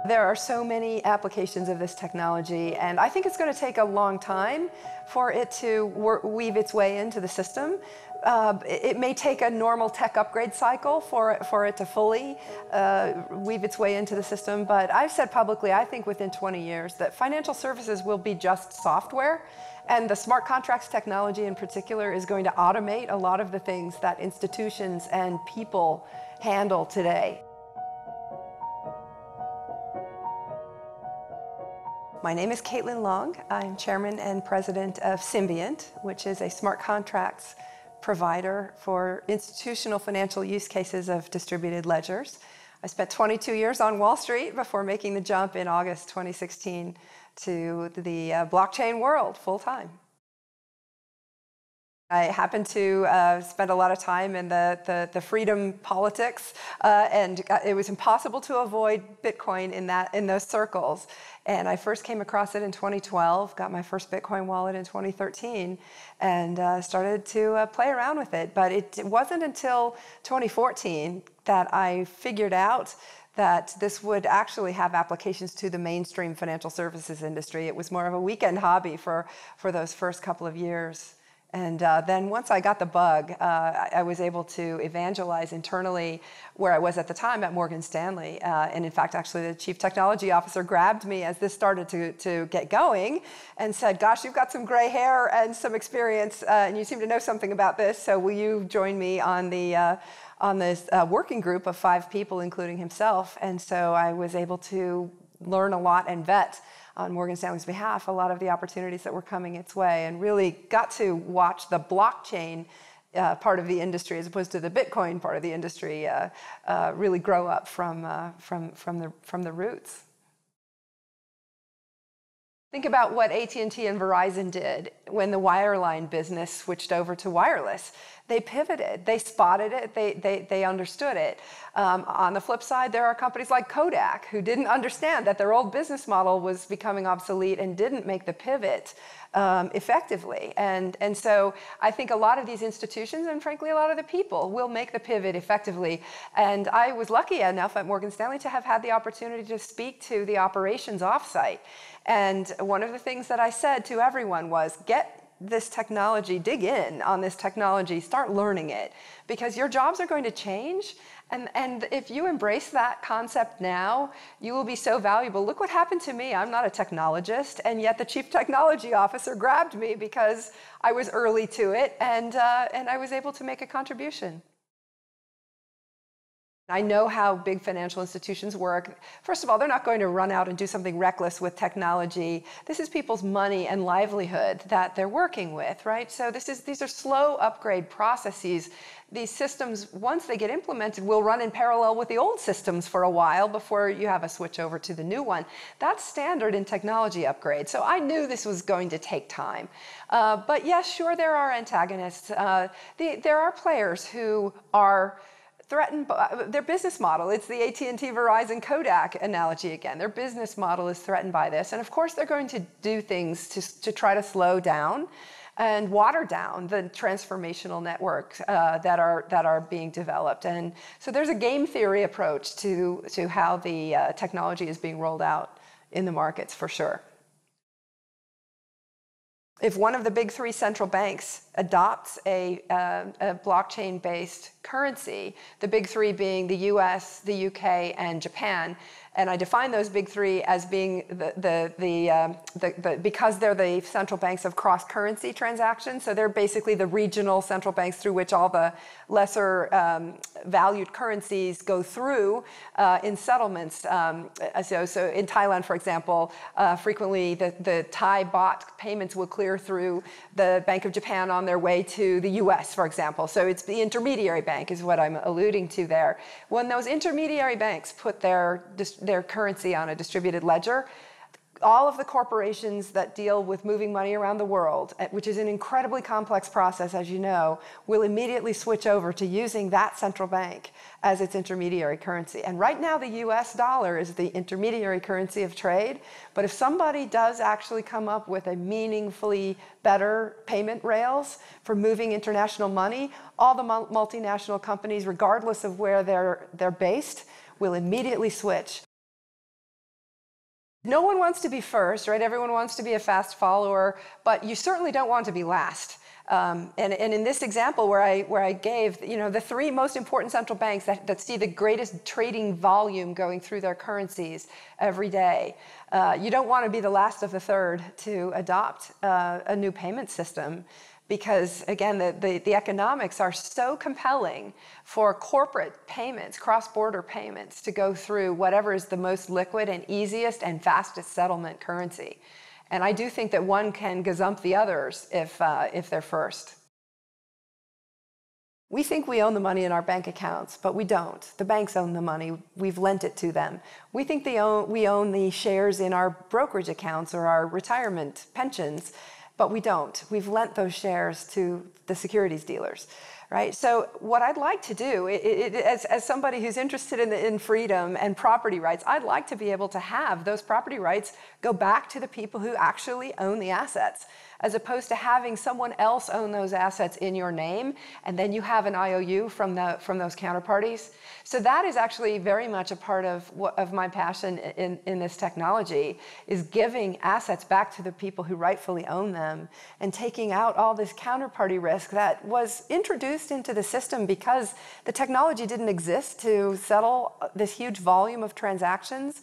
There are so many applications of this technology, and I think it's going to take a long time for it to weave its way into the system. It may take a normal tech upgrade cycle for it to fully weave its way into the system, but I've said publicly, I think within 20 years, that financial services will be just software, and the smart contracts technology in particular is going to automate a lot of the things that institutions and people handle today. My name is Caitlin Long. I'm chairman and president of Symbiont, which is a smart contracts provider for institutional financial use cases of distributed ledgers. I spent 22 years on Wall Street before making the jump in August 2016 to the blockchain world full-time. I happened to spend a lot of time in the freedom politics, and it was impossible to avoid Bitcoin in those circles. And I first came across it in 2012, got my first Bitcoin wallet in 2013, and started to play around with it. But it wasn't until 2014 that I figured out that this would actually have applications to the mainstream financial services industry. It was more of a weekend hobby for those first couple of years. And then once I got the bug, I was able to evangelize internally where I was at the time at Morgan Stanley. And in fact, actually, the chief technology officer grabbed me as this started to get going and said, gosh, you've got some gray hair and some experience, and you seem to know something about this, so will you join me on this working group of 5 people, including himself? And so I was able to learn a lot and vet on Morgan Stanley's behalf a lot of the opportunities that were coming its way, and really got to watch the blockchain part of the industry, as opposed to the Bitcoin part of the industry, really grow up from the roots. Think about what AT&T and Verizon did when the wireline business switched over to wireless. They pivoted, they spotted it, they understood it. On the flip side, there are companies like Kodak who didn't understand that their old business model was becoming obsolete and didn't make the pivot effectively. And so I think a lot of these institutions, and frankly a lot of the people, will make the pivot effectively. And I was lucky enough at Morgan Stanley to have had the opportunity to speak to the operations offsite. And one of the things that I said to everyone was, get this technology, dig in on this technology, start learning it, because your jobs are going to change. And if you embrace that concept now, you will be so valuable. Look what happened to me. I'm not a technologist, and yet the chief technology officer grabbed me because I was early to it, and I was able to make a contribution. I know how big financial institutions work. First of all, they're not going to run out and do something reckless with technology. This is people's money and livelihood that they're working with, right? So these are slow upgrade processes. These systems, once they get implemented, will run in parallel with the old systems for a while before you have a switch over to the new one. That's standard in technology upgrades. So I knew this was going to take time. But yes, sure, there are antagonists. There are players who are threatened by their business model. It's the AT&T, Verizon, Kodak analogy again. Their business model is threatened by this. And of course, they're going to do things to try to slow down and water down the transformational networks that are being developed. And so there's a game theory approach to how the technology is being rolled out in the markets, for sure. If one of the big 3 central banks adopts a blockchain-based currency, the big 3 being the US, the UK, and Japan, and I define those big 3 as being because they're the central banks of cross-currency transactions, so they're basically the regional central banks through which all the lesser valued currencies go through in settlements. So in Thailand, for example, frequently the Thai baht payments will clear through the Bank of Japan on their way to the US, for example. So it's the intermediary bank is what I'm alluding to there. When those intermediary banks put their currency on a distributed ledger, all of the corporations that deal with moving money around the world, which is an incredibly complex process, as you know, will immediately switch over to using that central bank as its intermediary currency. And right now, the US dollar is the intermediary currency of trade. But if somebody does actually come up with a meaningfully better payment rails for moving international money, all the multinational companies, regardless of where they're based, will immediately switch. No one wants to be first, right? Everyone wants to be a fast follower, but you certainly don't want to be last. And in this example where I gave, the three most important central banks that see the greatest trading volume going through their currencies every day, you don't want to be the last of the third to adopt a new payment system. Because, again, the economics are so compelling for corporate payments, cross-border payments, to go through whatever is the most liquid and easiest and fastest settlement currency. And I do think that one can gazump the others if they're first. We think we own the money in our bank accounts, but we don't. The banks own the money. We've lent it to them. We think we own the shares in our brokerage accounts or our retirement pensions, but we don't. We've lent those shares to the securities dealers, right? So what I'd like to do, as somebody who's interested in freedom and property rights, I'd like to be able to have those property rights go back to the people who actually own the assets, as opposed to having someone else own those assets in your name, and then you have an IOU from those counterparties. So that is actually very much a part of my passion in this technology, is giving assets back to the people who rightfully own them and taking out all this counterparty risk that was introduced into the system because the technology didn't exist to settle this huge volume of transactions.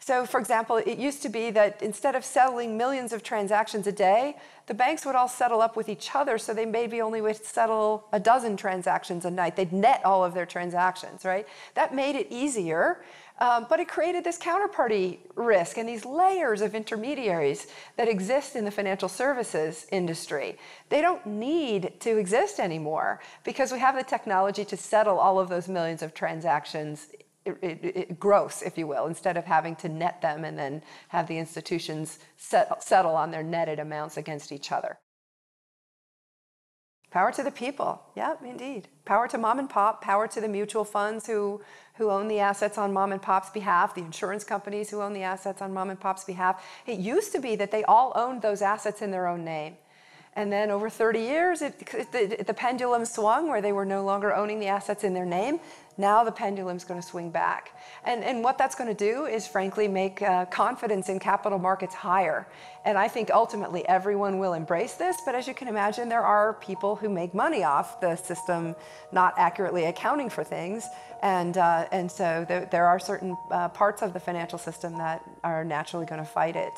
So, for example, it used to be that instead of settling millions of transactions a day, the banks would all settle up with each other, so they maybe only would settle a dozen transactions a night. They'd net all of their transactions, right? That made it easier, but it created this counterparty risk and these layers of intermediaries that exist in the financial services industry. They don't need to exist anymore because we have the technology to settle all of those millions of transactions gross, if you will, instead of having to net them and then have the institutions settle on their netted amounts against each other. Power to the people. Yeah, indeed. Power to mom and pop, power to the mutual funds who own the assets on mom and pop's behalf, the insurance companies who own the assets on mom and pop's behalf. It used to be that they all owned those assets in their own name. And then over 30 years, the pendulum swung where they were no longer owning the assets in their name. Now the pendulum's going to swing back. And what that's going to do is, frankly, make confidence in capital markets higher. And I think ultimately everyone will embrace this. But as you can imagine, there are people who make money off the system not accurately accounting for things. And so there are certain parts of the financial system that are naturally going to fight it.